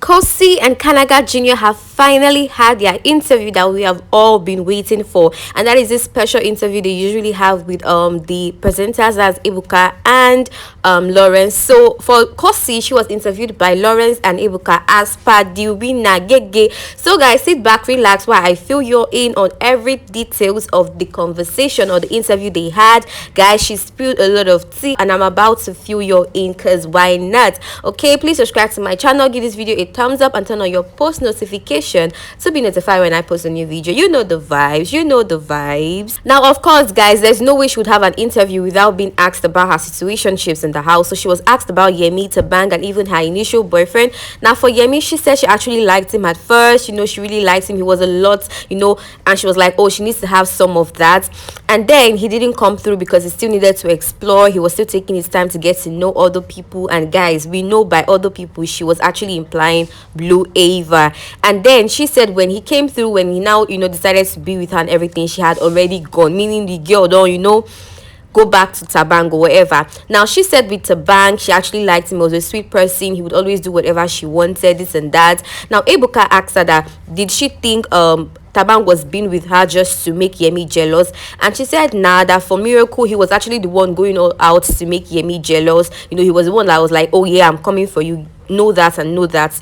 Khosi and Kanaga Jr. have finally had their interview that we have all been waiting for, and that is this special interview they usually have with the presenters as Ebuka and Lawrence. So for Khosi, she was interviewed by Lawrence and Ebuka as per the winner. Gege. So guys, sit back, relax while I fill you in on every details of the conversation or the interview they had. Guys, she spilled a lot of tea and I'm about to fill you in, because why not? Okay, please subscribe to my channel, give this video a thumbs up and turn on your post notification to be notified when I post a new video. You know the vibes, Now of course guys, there's no way she would have an interview without being asked about her situationships in the house. So she was asked about Yemi, Thabang, and even her initial boyfriend. Now for Yemi, she said she actually liked him at first. She really liked him. He was a lot, and she was like, oh, she needs to have some of that. And then he didn't come through because he still needed to explore. He was still taking his time to get to know other people. And guys, we know by other people she was actually implying Blue Ava. And then she said when he came through, when he now decided to be with her and everything, she had already gone, meaning the girl don't go back to Thabang or whatever. Now she said with Thabang, she actually liked him. He was a sweet person. He would always do whatever she wanted, this and that. Now Ebuka asked her that did she think Thabang was being with her just to make Yemi jealous, and she said nah, that for miracle he was actually the one going all out to make Yemi jealous. He was the one that was like, oh yeah, I'm coming for you, know that,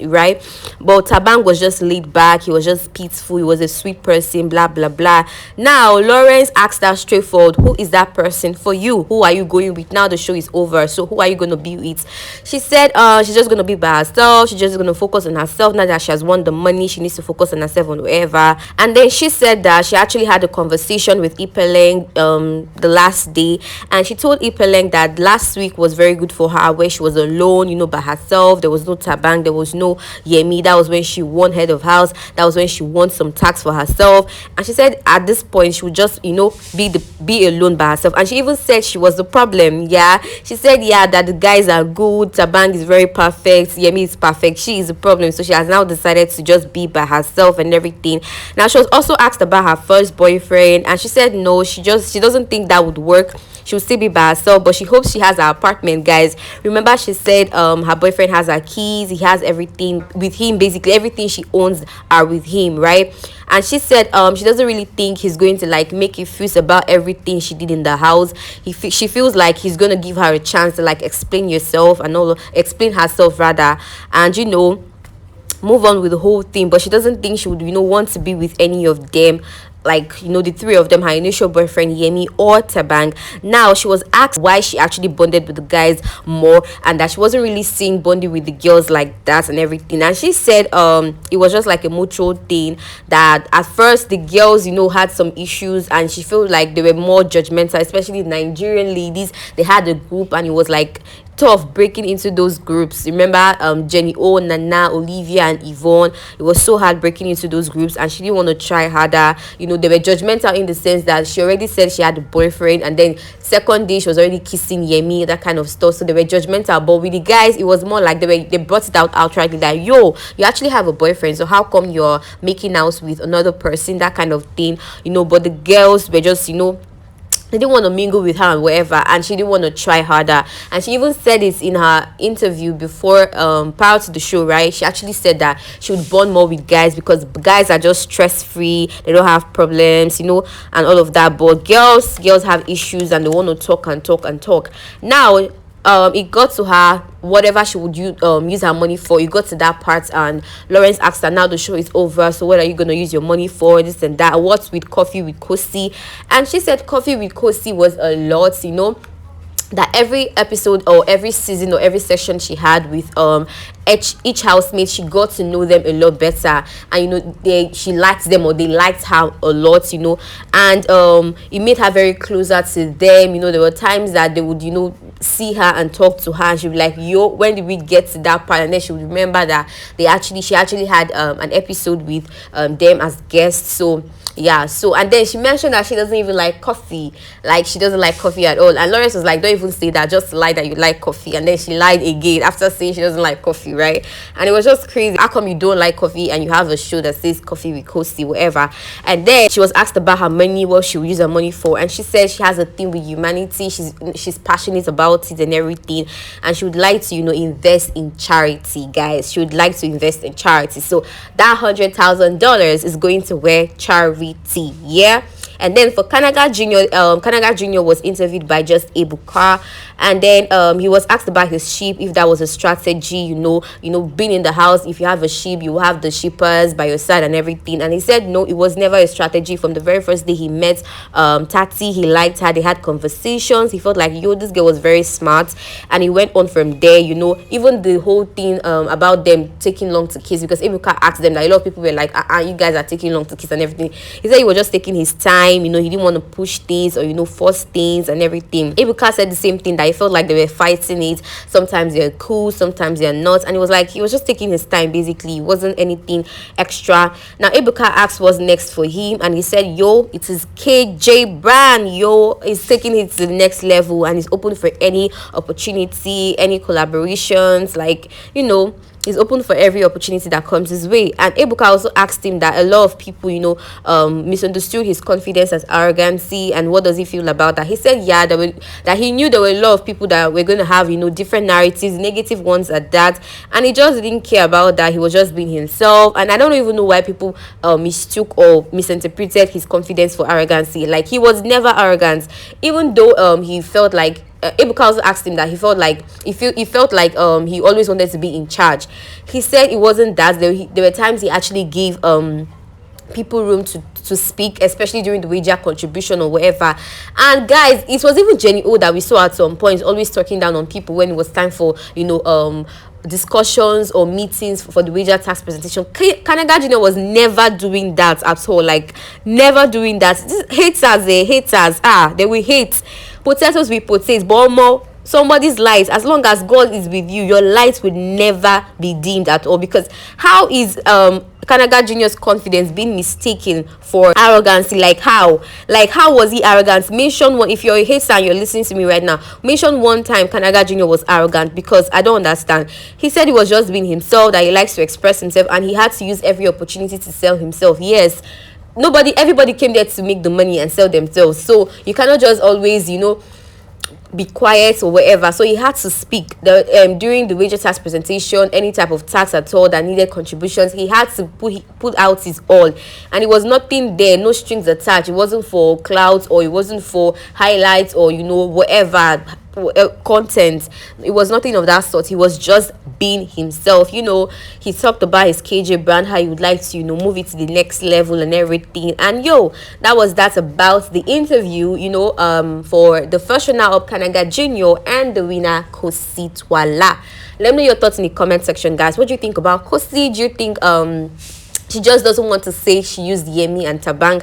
right? But Thabang was just laid back. He was just peaceful. He was a sweet person, blah blah blah. Now Lawrence asked her straightforward, who is that person for you? Who are you going with? Now the show is over, so who are you going to be with? She said she's just going to be by herself. She's just going to focus on herself. Now that she has won the money, she needs to focus on herself on whatever. And then she said that she actually had a conversation with Ipeleng the last day, and she told Ipeleng that last week was very good for her, where she was alone, by herself. There was no Thabang, there was no Yemi. That was when she won head of house. That was when she won some tax for herself. And she said at this point she would just be alone by herself. And she even said she was the problem. Yeah, she said that the guys are good, Thabang is very perfect, Yemi is perfect, she is the problem. So she has now decided to just be by herself and everything. Now she was also asked about her first boyfriend, and she said no, she doesn't think that would work. She will still be by herself, but she hopes she has her apartment. Guys, remember she said her boyfriend has her keys, he has everything with him. Basically everything she owns are with him, right? And she said she doesn't really think he's going to make a fuss about everything she did in the house. She feels like he's going to give her a chance to explain herself rather, and move on with the whole thing. But she doesn't think she would want to be with any of them, the three of them, her initial boyfriend Yemi or Thabang. Now she was asked why she actually bonded with the guys more, and that she wasn't really seeing bonding with the girls like that and everything. And she said it was just like a mutual thing, that at first the girls had some issues, and she felt like they were more judgmental, especially Nigerian ladies. They had a group and it was tough breaking into those groups. Remember Jenny O, Nana, Olivia and Yvonne, it was so hard breaking into those groups, and she didn't want to try harder. They were judgmental in the sense that she already said she had a boyfriend, and then second day she was already kissing Yemi, that kind of stuff. So they were judgmental. But with the guys, it was more like they brought it out outrightly that yo, you actually have a boyfriend, so how come you're making out with another person, that kind of thing. But the girls were just they didn't want to mingle with her and whatever, and she didn't want to try harder. And she even said it in her interview before prior to the show, right? She actually said that she would bond more with guys because guys are just stress-free, they don't have problems, and all of that. But girls have issues, and they want to talk and talk and talk. Now it got to her whatever she would use her money for. You got to that part, and Lawrence asked her, now the show is over, so what are you going to use your money for, this and that, what's with coffee with Khosi? And she said coffee with Khosi was a lot, that every episode or every season or every session she had with each housemate, she got to know them a lot better, and she liked them, or they liked her a lot, and it made her very closer to them. There were times that they would see her and talk to her, and she'd be like, yo, when did we get to that part? And then she would remember that she actually had an episode with them as guests. So yeah, and then she mentioned that she doesn't even like coffee, she doesn't like coffee at all. And Lawrence was like, don't even say that, just lie that you like coffee. And then she lied again after saying she doesn't like coffee, right? And it was just crazy. How come you don't like coffee and you have a show that says coffee with Khosi, whatever? And then she was asked about her money, what she would use her money for, and she said she has a thing with humanity. She's passionate about it and everything, and she would like to, you know, invest in charity, guys. She would like to invest in charity. So that $100,000 is going to where charity, yeah. And then for Kanaga Jr., Kanaga Jr. was interviewed by just Ebuka, and then he was asked about his sheep, if that was a strategy, you know, being in the house, if you have a sheep, you have the sheepers by your side and everything. And he said no, it was never a strategy. From the very first day he met Tsatsii, he liked her, they had conversations, he felt like, yo, this girl was very smart, and he went on from there, you know. Even the whole thing about them taking long to kiss, because Ebuka asked them that a lot of people were like, you guys are taking long to kiss and everything. He said he was just taking his time, you know, he didn't want to push things or, you know, force things and everything. Ebuka said the same thing, that he felt like they were fighting it. Sometimes they're cool, sometimes they're not, and it was like he was just taking his time, basically. It wasn't anything extra. Now Ebuka asked what's next for him, and he said, yo, it is KJ brand, yo, he's taking it to the next level, and he's open for any opportunity, any collaborations, like, you know, he's open for every opportunity that comes his way. And Ebuka also asked him that a lot of people, you know, misunderstood his confidence as arrogancy, and what does he feel about that. He said, yeah, that he knew there were a lot of people that were going to have, you know, different narratives, negative ones at that, and he just didn't care about that. He was just being himself, and I don't even know why people mistook or misinterpreted his confidence for arrogancy. Like, he was never arrogant, even though he felt like Ebuka also asked him that he felt like he felt like he always wanted to be in charge. He said it wasn't that. There were times he actually gave people room to speak, especially during the wager contribution or whatever. And guys, it was even Jenny O that we saw at some point always talking down on people when it was time for, you know, discussions or meetings for the wager tax presentation. Kanaga Jr. was never doing that at all, like never doing that. Haters, they will hate. Potatoes with potatoes, but more somebody's light, as long as God is with you, your light will never be dimmed at all. Because how is Kanaga Jr.'s confidence being mistaken for arrogancy? Like how was he arrogant? Mention one. If you're a hater and you're listening to me right now, mention one time Kanaga Jr. was arrogant, because I don't understand. He said he was just being himself, that he likes to express himself, and he had to use every opportunity to sell himself. Yes, everybody came there to make the money and sell themselves, so you cannot just always, you know, be quiet or whatever. So he had to speak during the wager tax presentation. Any type of tax at all that needed contributions, he had to put out his all, and it was nothing there, no strings attached. It wasn't for clouds, or it wasn't for highlights, or, you know, whatever content. It was nothing of that sort. He was just being himself. You know, he talked about his KJ brand, how he would like to, you know, move it to the next level and everything. And yo, that was that about the interview, you know, for the first runner up Kanaga Jr. and the winner Khosi. Let me know your thoughts in the comment section, guys. What do you think about Khosi? Do you think she just doesn't want to say she used Yemi and Thabang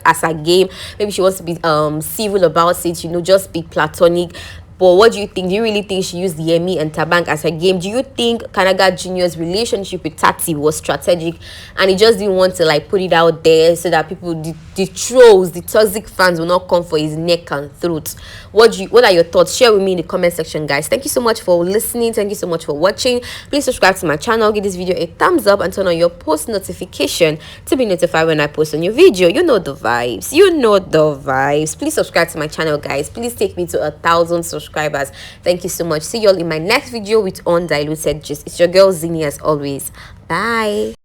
as her game? Maybe she wants to be civil about it, you know, just be platonic. But what do you think? Do you really think she used Yemi and Thabang as her game? Do you think Kanaga Jr.'s relationship with Tsatsii was strategic, and he just didn't want to, like, put it out there so that people, the trolls, the toxic fans, will not come for his neck and throat? What are your thoughts? Share with me in the comment section, guys. Thank you so much for listening. Thank you so much for watching. Please subscribe to my channel, give this video a thumbs up, and turn on your post notification to be notified when I post a new video. You know the vibes. Please subscribe to my channel, guys. Please take me to 1,000 subscribers. Thank you so much. See you all in my next video with undiluted gist. It's your girl Zinny, as always. Bye.